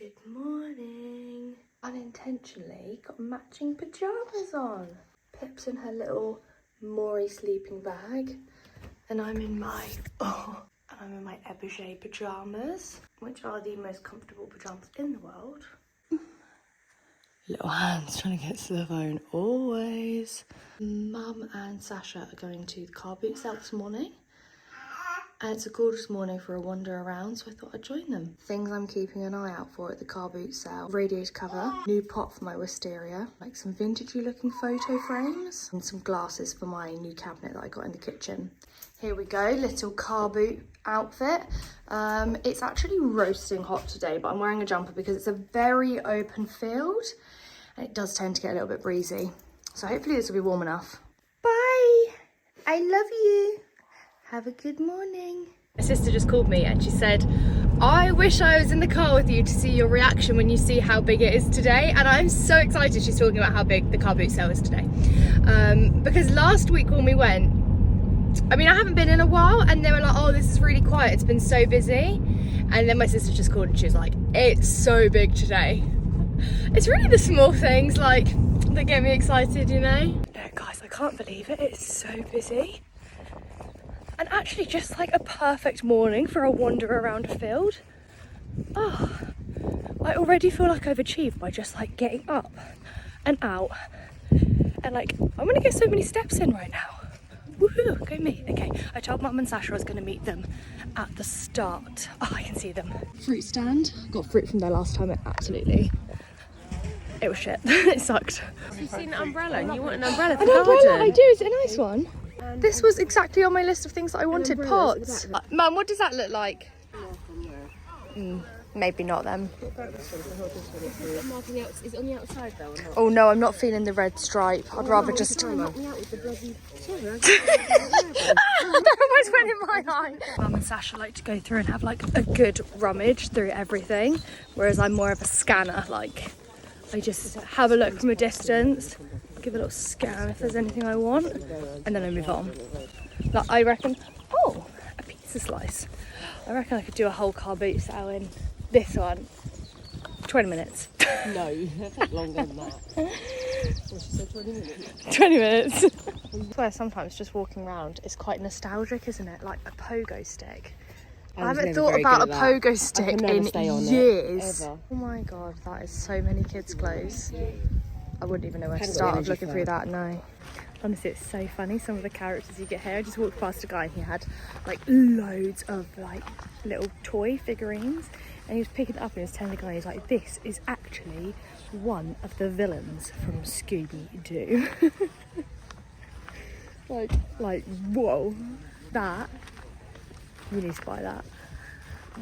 Good morning. Unintentionally got matching pyjamas on. Pip's in her little Maury sleeping bag, and I'm in my Eberge pyjamas, which are the most comfortable pyjamas in the world. Little hands trying to get to the phone always. Mum and Sasha are going to the car boot sale this morning. And it's a gorgeous morning for a wander around, so I thought I'd join them. Things I'm keeping an eye out for at the car boot sale: radiator cover, new pot for my wisteria, like some vintagey looking photo frames, and some glasses for my new cabinet that I got in the kitchen. Here we go, little car boot outfit. It's actually roasting hot today, but I'm wearing a jumper because it's a very open field and it does tend to get a little bit breezy. So hopefully this will be warm enough. Bye, I love you. Have a good morning. My sister just called me and she said, I wish I was in the car with you to see your reaction when you see how big it is today. And I'm so excited she's talking about how big the car boot sale is today. Because last week when we went, I mean, I haven't been in a while and they were like, oh, this is really quiet, it's been so busy. And then my sister just called and she was like, it's so big today. It's really the small things like that get me excited, you know? No, guys, I can't believe it, it's so busy. And actually just like a perfect morning for a wander around a field. Oh, I already feel like I've achieved by just like getting up and out. And like, I'm gonna get so many steps in right now. Woohoo, go me. Okay, I told Mum and Sasha I was gonna meet them at the start. Oh, I can see them. Fruit stand. Got fruit from there last time, it was shit. It sucked. You've seen an umbrella and you want an umbrella for the An garden. umbrella, I do, is it a nice one? This was exactly on my list of things that I wanted. Pots. Mum, what does that look like? Maybe not then. Is it on the outside though or not? Oh no, I'm not feeling the red stripe. I'd rather just... That almost went in my eye. Mum and Sasha like to go through and have like a good rummage through everything, whereas I'm more of a scanner. Like, I just have a look from a distance, give a little scan if there's anything I want, and then I move on. Like, I reckon, oh, a pizza slice. I reckon I could do a whole car boot sale in this one. 20 minutes. No, it took longer than that. What she said, 20 minutes? 20 minutes. I swear sometimes just walking around is quite nostalgic, isn't it? Like a pogo stick. I haven't thought about a pogo stick in years. Oh my god, that is so many kids' clothes. I wouldn't even know where to start looking through that, no. Honestly, it's so funny, some of the characters you get here. I just walked past a guy and he had like loads of like little toy figurines, and he was picking it up and he was telling the guy, he's like, this is actually one of the villains from Scooby-Doo. like, whoa, that, you need to buy that.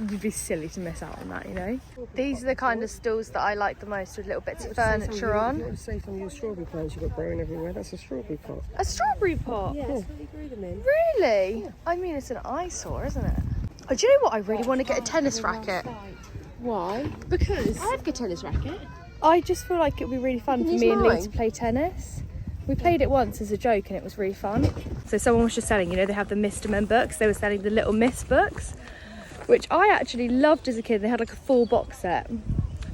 You'd be silly to miss out on that, you know? These are the kind of stalls that I like the most, with little bits of furniture on. What say some of your strawberry plants you've got growing everywhere? That's a strawberry pot. A strawberry pot? Yeah, that's what you grew them in. Really? Yeah. I mean, it's an eyesore, isn't it? Oh, do you know what? I really want to get a tennis racket. Why? Because I have a good tennis racket. I just feel like it would be really fun for me and Lee to play tennis. We played it once as a joke and it was really fun. So someone was just selling, you know, they have the Mr. Men books. They were selling the Little Miss books, which I actually loved as a kid. They had like a full box set,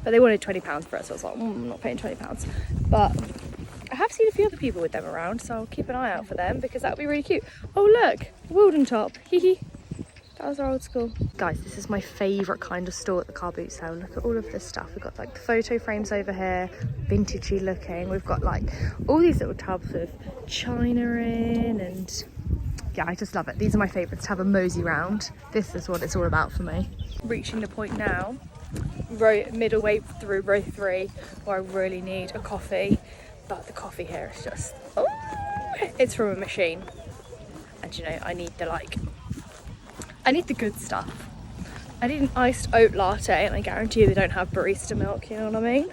but they wanted £20 for it, so I was like, I'm not paying £20. But I have seen a few other people with them around, so I'll keep an eye out for them because that would be really cute. Oh look, Wilden top, hee hee. That was our old school. Guys, this is my favourite kind of store at the car boot sale. Look at all of this stuff. We've got like the photo frames over here, vintagey looking. We've got like all these little tubs with china in, and yeah, I just love it. These are my favourites to have a mosey round. This is what it's all about for me. Reaching the point now, middle way through row 3, where I really need a coffee, but the coffee here is just, oh, it's from a machine. And you know, I need the good stuff. I need an iced oat latte, and I guarantee you they don't have barista milk, you know what I mean?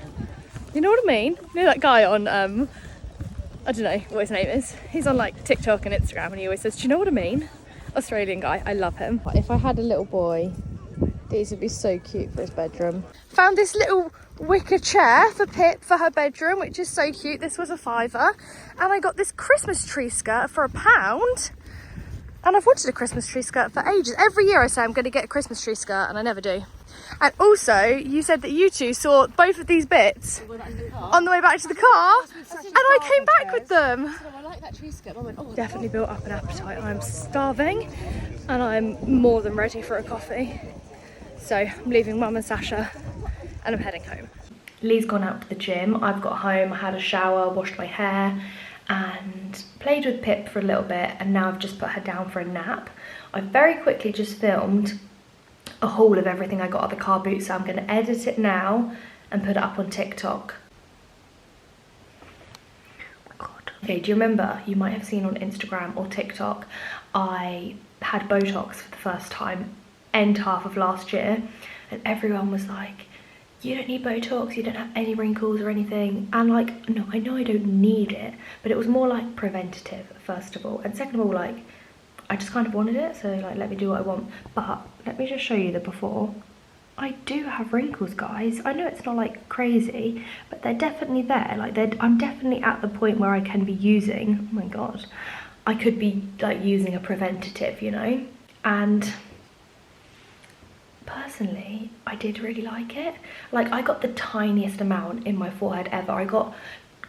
You know what I mean? You know that guy on, I don't know what his name is. He's on like TikTok and Instagram and he always says, do you know what I mean? Australian guy, I love him. If I had a little boy, these would be so cute for his bedroom. Found this little wicker chair for Pip for her bedroom, which is so cute. This was a £5. And I got this Christmas tree skirt for £1. And I've wanted a Christmas tree skirt for ages. Every year I say I'm going to get a Christmas tree skirt and I never do. And also, you said that you two saw both of these bits on the way back to the car, and I came back with them. I like that tree skip. I went, oh, Definitely built up an appetite. I'm starving, and I'm more than ready for a coffee. So I'm leaving Mum and Sasha, and I'm heading home. Lee's gone out to the gym. I've got home, I had a shower, washed my hair, and played with Pip for a little bit, and now I've just put her down for a nap. I very quickly just filmed a haul of everything I got at the car boot, so I'm going to edit it now and put it up on TikTok. Oh God. Okay, do you remember, you might have seen on Instagram or TikTok, I had BOTOX for the first time end half of last year, and everyone was like, you don't need BOTOX, you don't have any wrinkles or anything. And like, no, I know I don't need it, but it was more like preventative, first of all, and second of all, like, I just kind of wanted it, so like, let me do what I want. But let me just show you the before. I do have wrinkles, guys. I know it's not like crazy, but they're definitely there. Like, I'm definitely at the point where I can be using, oh my God, I could be like using a preventative, you know? And personally, I did really like it. Like, I got the tiniest amount in my forehead ever. I got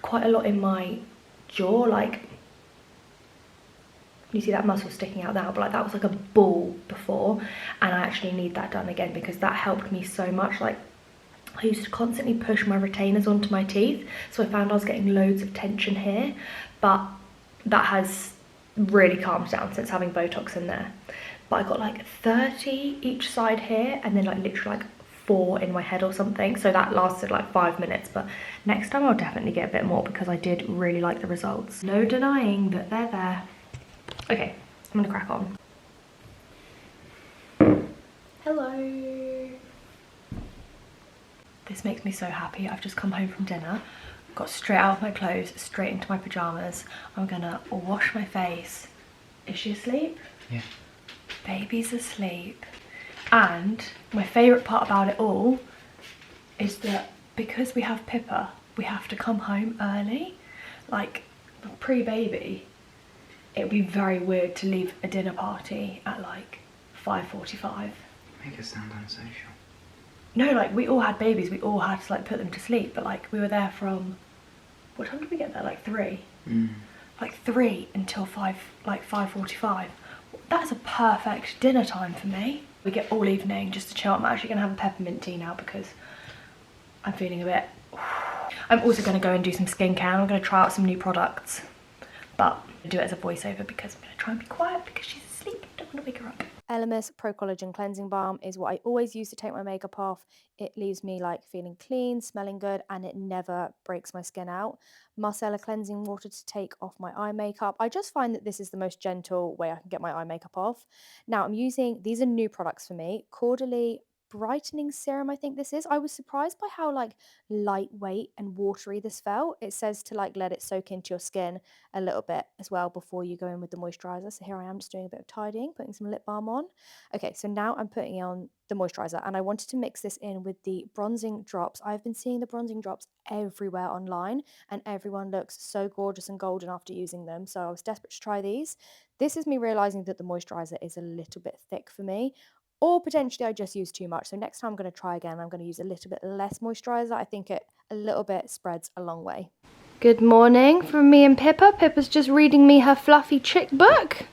quite a lot in my jaw, like, you see that muscle sticking out now, but like that was like a ball before, and I actually need that done again because that helped me so much. Like, I used to constantly push my retainers onto my teeth, so I found I was getting loads of tension here, but that has really calmed down since having BOTOX in there. But I got like 30 each side here, and then like literally like 4 in my head or something, so that lasted like 5 minutes. But next time I'll definitely get a bit more because I did really like the results. No denying that they're there. Okay, I'm gonna crack on. Hello. This makes me so happy. I've just come home from dinner, got straight out of my clothes, straight into my pajamas. I'm gonna wash my face. Is she asleep? Yeah. Baby's asleep. And my favourite part about it all is that because we have Pippa, we have to come home early. Like, pre-baby, it would be very weird to leave a dinner party at like 5:45. Make us sound unsocial. No, like, we all had babies, we all had to like put them to sleep, but like we were there from, what time did we get there? Like 3? Like 3 until 5:45. That's a perfect dinner time for me. We get all evening just to chill. I'm actually gonna have a peppermint tea now because I'm feeling a bit. I'm also gonna go and do some skincare, and I'm gonna try out some new products, but I'll do it as a voiceover because I'm gonna try and be quiet because she's asleep. I don't want to wake her up. Elemis Pro Collagen Cleansing Balm is what I always use to take my makeup off. It leaves me like feeling clean, smelling good, and it never breaks my skin out. Marcella Cleansing Water to take off my eye makeup. I just find that this is the most gentle way I can get my eye makeup off. Now I'm using, these are new products for me, Caudalie Brightening Serum, I think this is. I was surprised by how like lightweight and watery this felt. It says to like let it soak into your skin a little bit as well before you go in with the moisturizer. So here I am just doing a bit of tidying, putting some lip balm on. Okay, so now I'm putting on the moisturizer, and I wanted to mix this in with the bronzing drops. I've been seeing the bronzing drops everywhere online, and everyone looks so gorgeous and golden after using them. So I was desperate to try these. This is me realizing that the moisturizer is a little bit thick for me, or potentially I just use too much. So next time I'm going to try again. I'm going to use a little bit less moisturizer. I think it a little bit spreads a long way. Good morning from me and Pippa. Pippa's just reading me her fluffy chick book.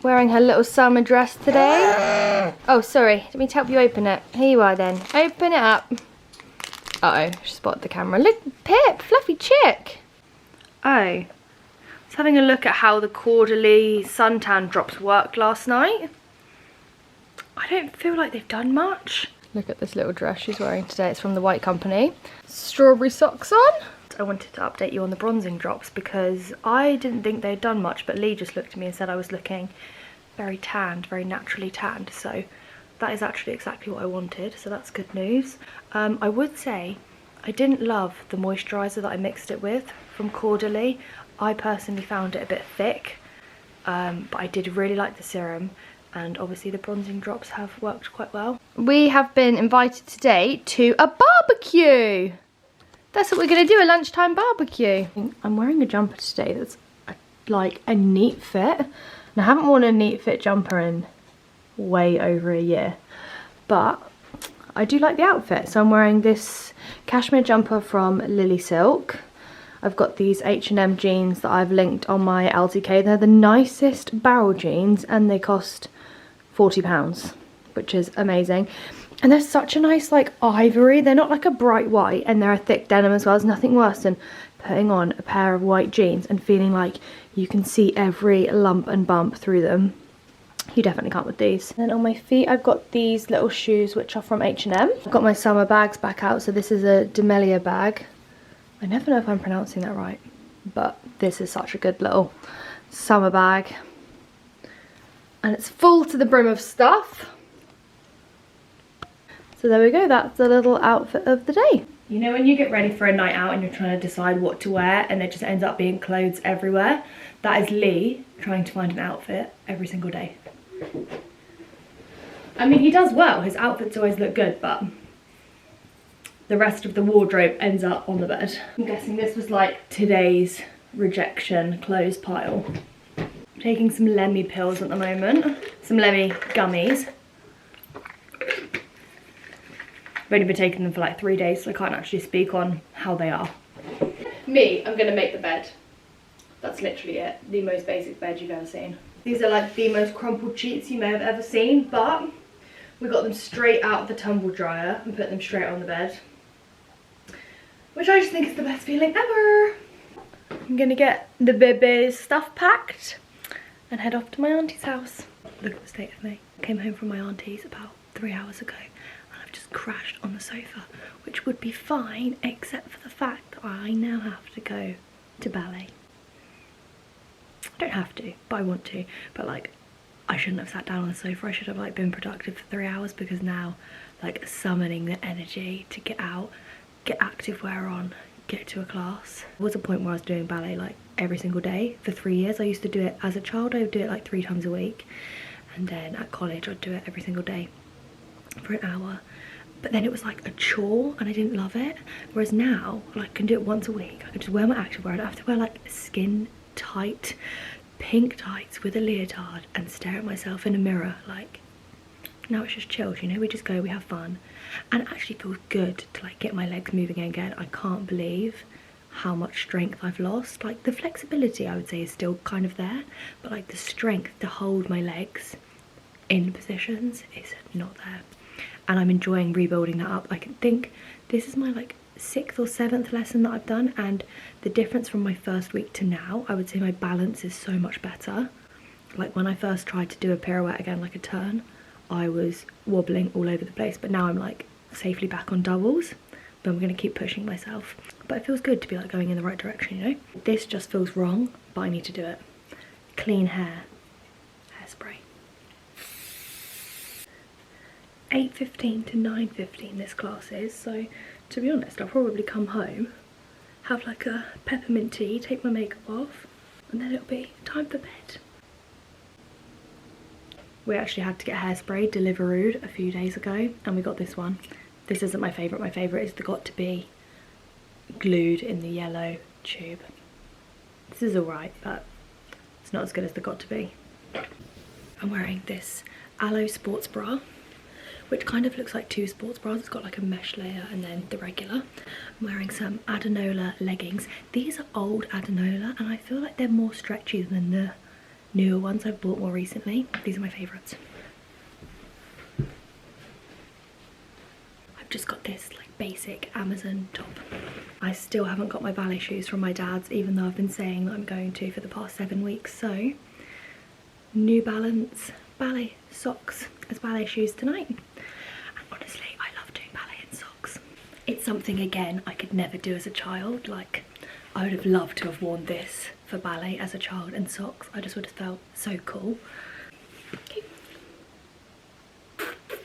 Wearing her little summer dress today. Oh, sorry. Let me help you open it. Here you are then. Open it up. Uh-oh, she spotted the camera. Look, Pip, fluffy chick. Oh. I was having a look at how the Caudalie suntan drops worked last night. I don't feel like they've done much. Look at this little dress she's wearing today. It's from the White Company. Strawberry socks on. I wanted to update you on the bronzing drops because I didn't think they'd done much, but Lee just looked at me and said I was looking very tanned, very naturally tanned. So that is actually exactly what I wanted. So that's good news. I would say I didn't love the moisturiser that I mixed it with from Caudalie. I personally found it a bit thick, but I did really like the serum. And obviously the bronzing drops have worked quite well. We have been invited today to a barbecue. That's what we're going to do, a lunchtime barbecue. I'm wearing a jumper today that's like a neat fit. And I haven't worn a neat fit jumper in way over a year. But I do like the outfit. So I'm wearing this cashmere jumper from Lily Silk. I've got these H&M jeans that I've linked on my LTK. They're the nicest barrel jeans and they cost £40, which is amazing. And they're such a nice like ivory. They're not like a bright white and they're a thick denim as well. There's nothing worse than putting on a pair of white jeans and feeling like you can see every lump and bump through them. You definitely can't with these. And then on my feet I've got these little shoes which are from H&M. I've got my summer bags back out. So this is a D'Amelia bag. I never know if I'm pronouncing that right, but this is such a good little summer bag. And it's full to the brim of stuff. So there we go, that's the little outfit of the day. You know when you get ready for a night out and you're trying to decide what to wear and there just ends up being clothes everywhere? That is Lee trying to find an outfit every single day. I mean, he does well, his outfits always look good, but the rest of the wardrobe ends up on the bed. I'm guessing this was like today's rejection clothes pile. I'm taking some Lemmy pills at the moment, some Lemmy gummies. I've only been taking them for like 3 days, so I can't actually speak on how they are. Me, I'm gonna make the bed. That's literally it. The most basic bed you've ever seen. These are like the most crumpled sheets you may have ever seen, but we got them straight out of the tumble dryer and put them straight on the bed, which I just think is the best feeling ever. I'm gonna get the baby's stuff packed and head off to my auntie's house. Look at the state of me. I came home from my auntie's about 3 hours ago and I've just crashed on the sofa, which would be fine except for the fact that I now have to go to ballet. I don't have to, but I want to. But like, I shouldn't have sat down on the sofa. I should have like been productive for 3 hours, because now like summoning the energy to get out, get active wear on, get to a class. There was a point where I was doing ballet like every single day for 3 years. I used to do it as a child. I would do it like 3 times a week, and then at college I'd do it every single day for an hour. But then it was like a chore and I didn't love it. Whereas now, like, I can do it once a week. I can just wear my activewear. I don't have to wear like skin tight pink tights with a leotard and stare at myself in a mirror. Like, now it's just chilled, you know, we just go, we have fun. And it actually feels good to like get my legs moving again. I can't believe how much strength I've lost. Like, the flexibility I would say is still kind of there, but like the strength to hold my legs in positions is not there. And I'm enjoying rebuilding that up. I can think this is my like 6th or 7th lesson that I've done, and the difference from my first week to now, I would say my balance is so much better. Like, when I first tried to do a pirouette again, like a turn, I was wobbling all over the place, but now I'm like safely back on doubles. But I'm going to keep pushing myself. But it feels good to be like going in the right direction, you know. This just feels wrong, but I need to do it. Clean hair, hairspray. 8:15 to 9:15 this class is, so to be honest, I'll probably come home, have like a peppermint tea, take my makeup off, and then it'll be time for bed. We actually had to get hairspray delivered a few days ago, and we got this one. This isn't my favourite. My favourite is the Got To Be glued in the yellow tube. This is alright, but it's not as good as the Got To Be. I'm wearing this Aloe sports bra, which kind of looks like 2 sports bras. It's got like a mesh layer and then the regular. I'm wearing some Adenola leggings. These are old Adenola and I feel like they're more stretchy than the newer ones I've bought more recently. These are my favourites. I've just got this like basic Amazon top. I still haven't got my ballet shoes from my dad's, even though I've been saying that I'm going to for the past 7 weeks. So, New Balance ballet socks as ballet shoes tonight. And honestly, I love doing ballet in socks. It's something, again, I could never do as a child. Like, I would have loved to have worn this for ballet as a child in socks. I just would have felt so cool. Okay. Fuck.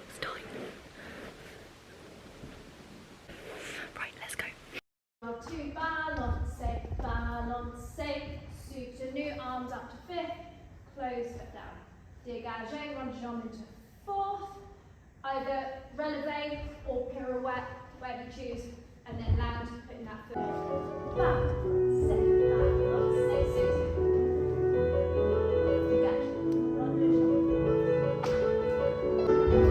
It's time. Right, let's go. To balance, suture new arms up to 5th, close step down. Dégagez, one jump into 4th, either releve or pirouette, whatever you choose, and then land, putting that foot. Balance, suture. Dégage, one jump.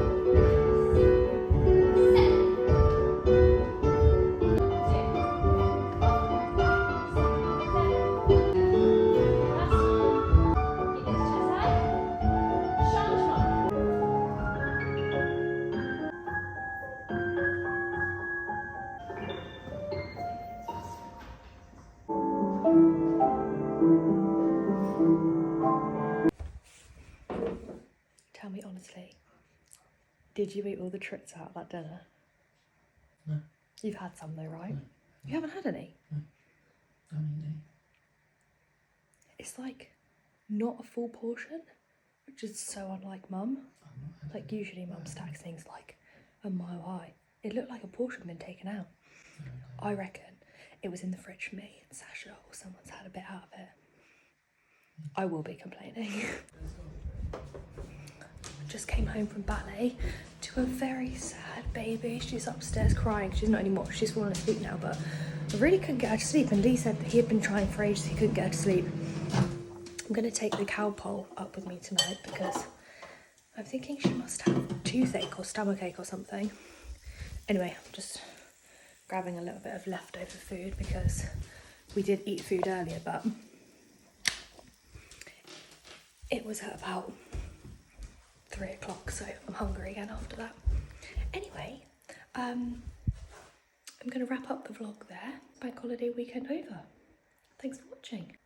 Did you eat all the treats out of that dinner? No. You've had some though, right? No. You haven't had any? I mean, It's like not a full portion, which is so unlike Mum. Like usually Mum stacks things like a mile high. It looked like a portion had been taken out. I reckon it was in the fridge for me and Sasha, or someone's had a bit out of it. I will be complaining. Just came home from ballet to a very sad baby. She's upstairs crying. She's not anymore. She's fallen asleep now, but I really couldn't get her to sleep. And Lee said that he had been trying for ages. He couldn't get her to sleep. I'm going to take the cow pole up with me tonight because I'm thinking she must have toothache or stomachache or something. Anyway, I'm just grabbing a little bit of leftover food because we did eat food earlier, but it was at about 3 o'clock, so I'm hungry again after that. Anyway, I'm going to wrap up the vlog there. Bank holiday weekend over. Thanks for watching.